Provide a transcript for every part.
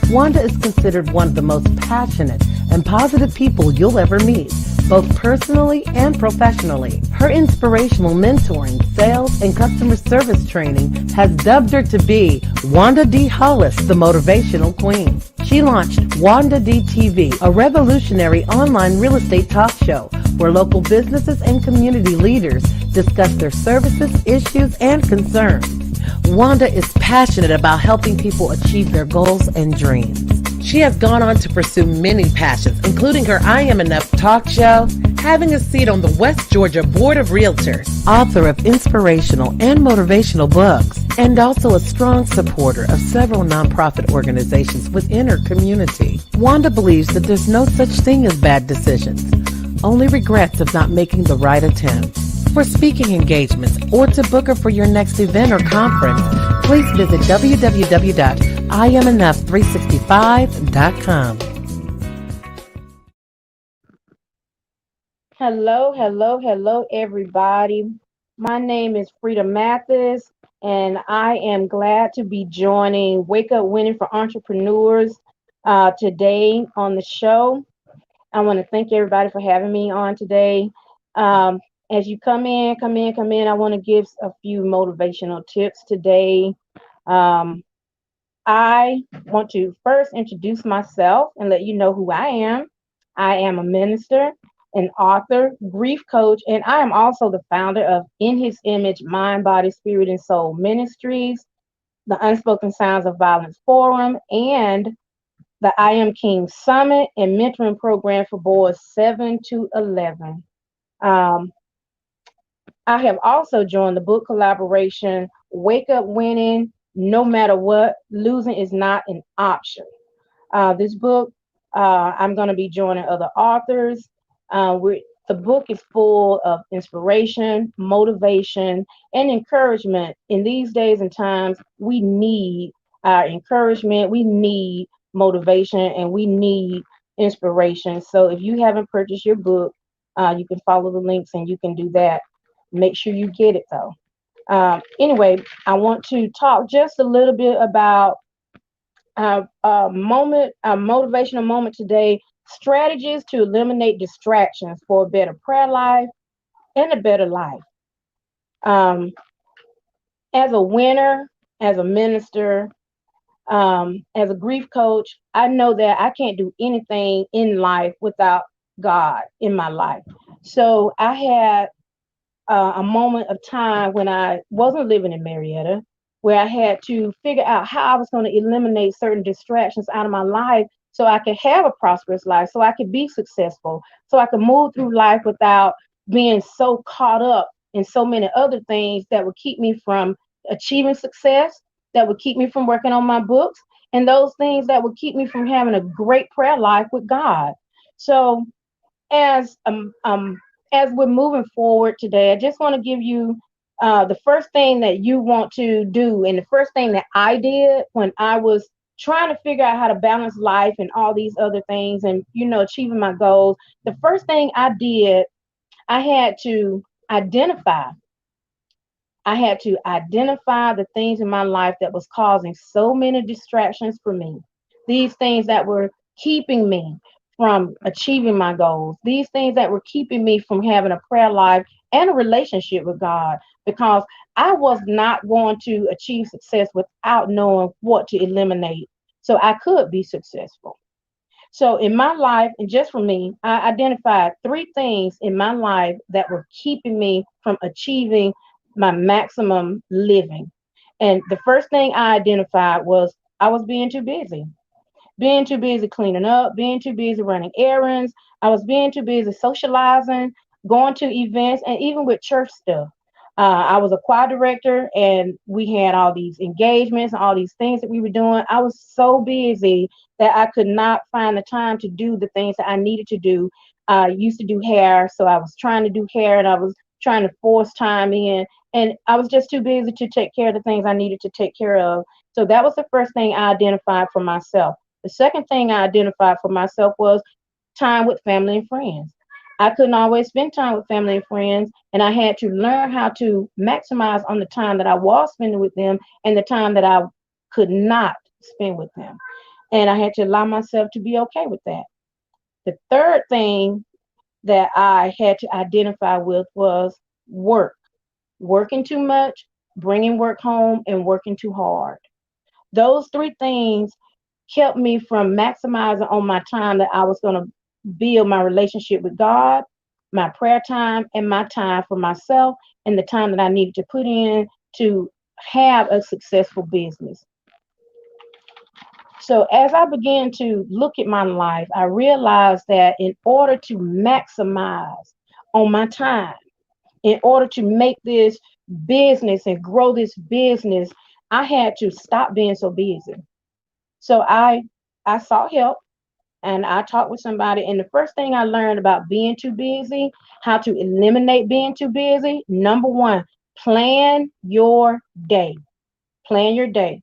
Wanda is considered one of the most passionate and positive people you'll ever meet, both personally and professionally. Her inspirational mentoring, sales, and customer service training has dubbed her to be Wanda D. Hollis, the Motivational Queen. She launched Wanda D TV, a revolutionary online real estate talk show where local businesses and community leaders discuss their services, issues, and concerns. Wanda is passionate about helping people achieve their goals and dreams. She has gone on to pursue many passions, including her I Am Enough talk show, having a seat on the West Georgia Board of Realtors, author of inspirational and motivational books, and also a strong supporter of several nonprofit organizations within her community. Wanda believes that there's no such thing as bad decisions, only regrets of not making the right attempt. For speaking engagements or to book her for your next event or conference, please visit www.iamenough365.com. Hello, everybody. My name is Freda Mathis, and I am glad to be joining Wake Up Winning for Entrepreneurs today on the show. I want to thank everybody for having me on today. As you come in, I want to give a few motivational tips today. I want to first introduce myself and let you know who I am. I am a minister, an author, grief coach, and I am also the founder of In His Image, Mind, Body, Spirit, and Soul Ministries, the Unspoken Sounds of Violence Forum, and the I Am King Summit and mentoring program for boys 7 to 11. I have also joined the book collaboration Wake Up Winning, No Matter What, Losing is Not an Option. This book, I'm going to be joining other authors. The book is full of inspiration, motivation, and encouragement. In these days and times, we need our encouragement, we need motivation, and we need inspiration. So if you haven't purchased your book, you can follow the links and you can do that. Make sure you get it though. Anyway, I want to talk just a little bit about a motivational moment today, strategies to eliminate distractions for a better prayer life and a better life. As a winner, as a minister, as a grief coach, I know that I can't do anything in life without God in my life. So I had a moment of time when I wasn't living in Marietta, where I had to figure out how I was going to eliminate certain distractions out of my life so I could have a prosperous life, so I could be successful, so I could move through life without being so caught up in so many other things that would keep me from achieving success, that would keep me from working on my books, and those things that would keep me from having a great prayer life with God. So as as we're moving forward today, I just want to give you the first thing that you want to do, and the first thing that I did when I was trying to figure out how to balance life and all these other things, and achieving my goals. The first thing I did, I had to identify. I had to identify the things in my life that was causing so many distractions for me. These things that were keeping me from achieving my goals. These things that were keeping me from having a prayer life and a relationship with God, because I was not going to achieve success without knowing what to eliminate so I could be successful. So in my life, and just for me, I identified three things in my life that were keeping me from achieving my maximum living. And the first thing I identified was I was being too busy cleaning up, being too busy running errands. I was being too busy socializing, going to events, and even with church stuff. I was a choir director, and we had all these engagements and all these things that we were doing. I was so busy that I could not find the time to do the things that I needed to do. I used to do hair, so I was trying to do hair, and I was trying to force time in, and I was just too busy to take care of the things I needed to take care of. So that was the first thing I identified for myself. The second thing I identified for myself was time with family and friends. I couldn't always spend time with family and friends, and I had to learn how to maximize on the time that I was spending with them and the time that I could not spend with them. And I had to allow myself to be okay with that. The third thing that I had to identify with was work, working too much, bringing work home, and working too hard. Those three things kept me from maximizing on my time that I was going to build my relationship with God, my prayer time, and my time for myself, and the time that I needed to put in to have a successful business. So as I began to look at my life, I realized that in order to maximize on my time, in order to make this business and grow this business, I had to stop being so busy. So I sought help and I talked with somebody, and the first thing I learned about being too busy, how to eliminate being too busy, number one, plan your day. Plan your day.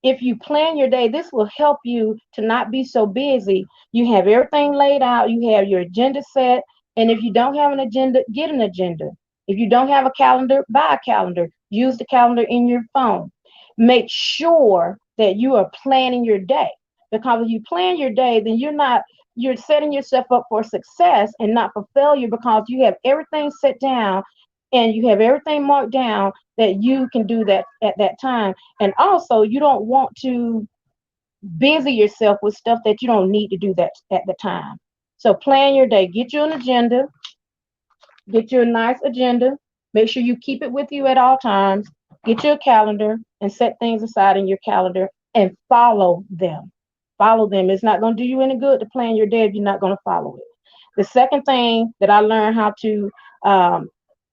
If you plan your day, this will help you to not be so busy. You have everything laid out, you have your agenda set, and if you don't have an agenda, get an agenda. If you don't have a calendar, buy a calendar. Use the calendar in your phone. Make sure that you are planning your day, because if you plan your day, then you're setting yourself up for success and not for failure, because you have everything set down and you have everything marked down that you can do that at that time. And also, you don't want to busy yourself with stuff that you don't need to do that at the time. So plan your day. Get you an agenda. Get you a nice agenda. Make sure you keep it with you at all times. Get you a calendar and set things aside in your calendar and follow them. Follow them. It's not going to do you any good to plan your day if you're not going to follow it. The second thing that I learned how to,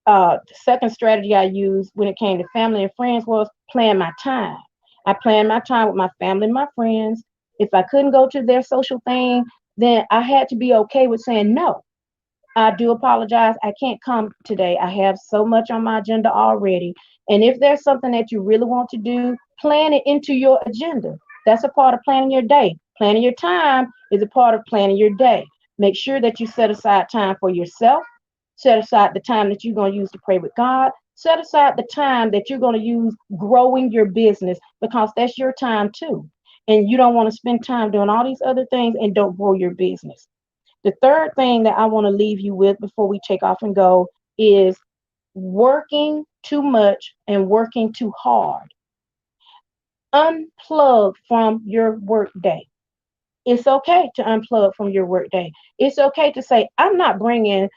the second strategy I used when it came to family and friends was plan my time. I planned my time with my family and my friends. If I couldn't go to their social thing, then I had to be okay with saying no. I do apologize. I can't come today. I have so much on my agenda already. And if there's something that you really want to do, plan it into your agenda. That's a part of planning your day. Planning your time is a part of planning your day. Make sure that you set aside time for yourself. Set aside the time that you're going to use to pray with God. Set aside the time that you're going to use growing your business, because that's your time too. And you don't want to spend time doing all these other things and don't grow your business. The third thing that I want to leave you with before we take off and go is working too much and working too hard. Unplug from your work day. It's okay to unplug from your work day. It's okay to say, I'm not bringing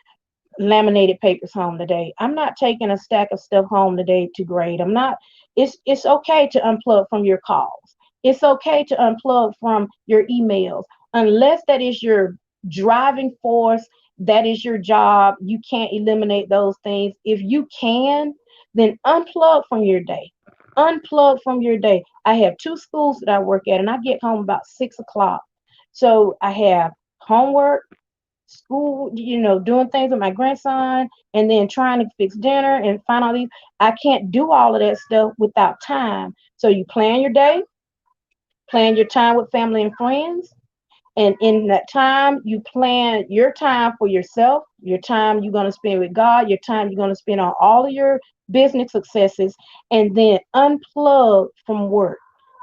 laminated papers home today. I'm not taking a stack of stuff home today to grade. I'm not. It's okay to unplug from your calls. It's okay to unplug from your emails, unless that is your driving force. That is your job. You can't eliminate those things. If you can, then unplug from your day. Unplug from your day. I have two schools that I work at, and I get home about 6 o'clock. So I have homework, school, doing things with my grandson, and then trying to fix dinner and find all these. I can't do all of that stuff without time. So you plan your day, plan your time with family and friends, and in that time, you plan your time for yourself, your time you're going to spend with God, your time you're going to spend on all of your business successes, and then unplug from work.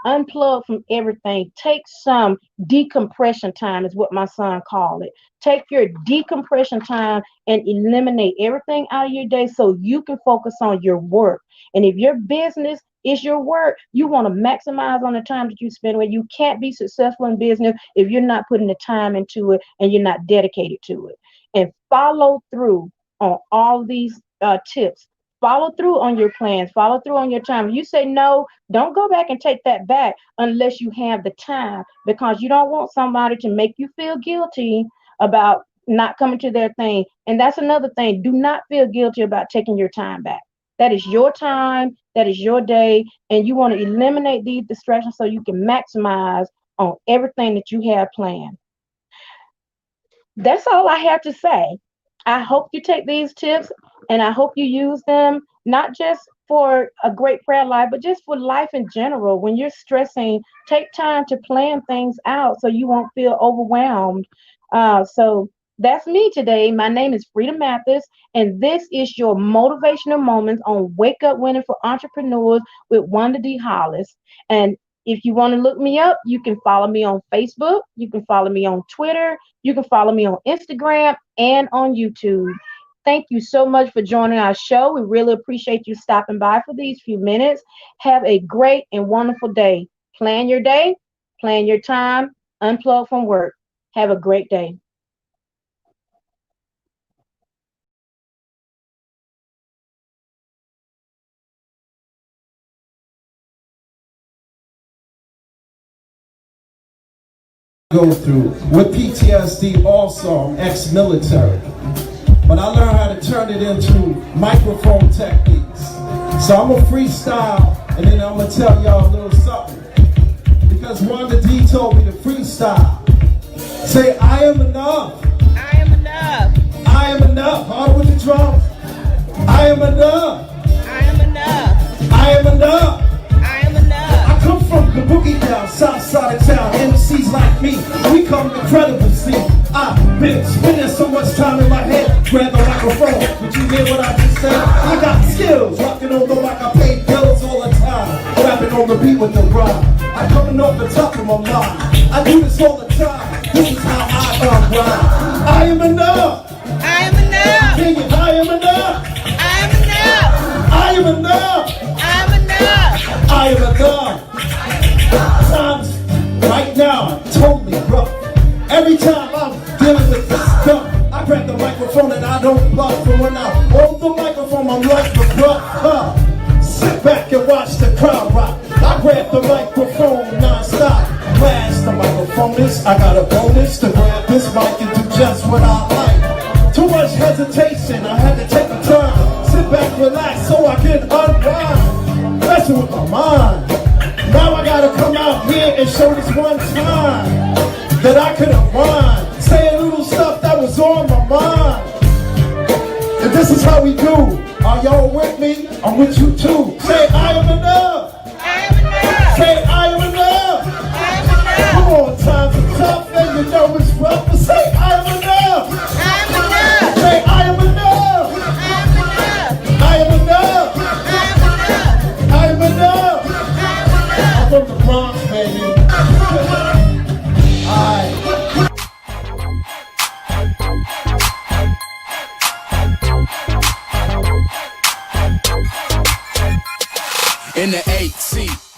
Unplug from everything. Take some decompression time, is what my son called it. Take your decompression time and eliminate everything out of your day so you can focus on your work. And if your business is your work, you want to maximize on the time that you spend with. You can't be successful in business if you're not putting the time into it and you're not dedicated to it. And follow through on all these tips. Follow through on your plans. Follow through on your time. If you say no, don't go back and take that back unless you have the time, because you don't want somebody to make you feel guilty about not coming to their thing. And that's another thing. Do not feel guilty about taking your time back. That is your time. That is your day. And you want to eliminate these distractions so you can maximize on everything that you have planned. That's all I have to say. I hope you take these tips and I hope you use them not just for a great prayer life, but just for life in general. When you're stressing, take time to plan things out so you won't feel overwhelmed. So that's me today. My name is Freda Mathis, and this is your motivational moments on Wake Up Winning for Entrepreneurs with Wanda D. Hollis. And If you want to look me up, you can follow me on Facebook. You can follow me on Twitter. You can follow me on Instagram and on YouTube. Thank you so much for joining our show. We really appreciate you stopping by for these few minutes. Have a great and wonderful day. Plan your day, plan your time, unplug from work. Have a great day. Go through with PTSD also. I'm ex-military, but I learned how to turn it into microphone techniques. So I'm gonna freestyle and then I'm gonna tell y'all a little something, because Wanda D told me to freestyle. Say, I am enough. I am enough. I am enough. Hard with the drums. I am enough. I am enough. I am enough. I am enough. I come from the boogie down, south side of town. MCs like me, we come incredible. See, I've been spending so much time in my head. Grab the microphone, did you hear what I just said? I got skills, rocking on the mic, I pay bills all the time. Rapping on the beat with the rhyme. I'm coming off the top of my mind. I do this all the time. This is how I rhyme. I am enough. I am enough. King it, I am enough. I am enough. I am enough. I am enough. I am enough. Times right now are totally rough. Every time I'm dealing with this stuff, I grab the microphone and I don't bluff. And when I hold the microphone, I'm like the bluff. Sit back and watch the crowd rock. I grab the microphone non-stop. Blast the microphone is, I got a bonus to grab this mic and do just what I like. Too much hesitation, I had to take a turn. Sit back, relax, so I can unwind. Messing with my mind. Now I gotta come out here and show this one time that I could unwind. Say a little stuff that was on my mind. And this is how we do. Are y'all with me? I'm with you too. Say, I am enough. I am enough. Say, I am enough. I am enough. Come on, times are tough and you know it's rough, but say, I am enough. I am enough. Say, I am enough. I am enough. I am enough. I am enough. I am enough. I'm from the Bronx, baby. Alright. In the 8 seat.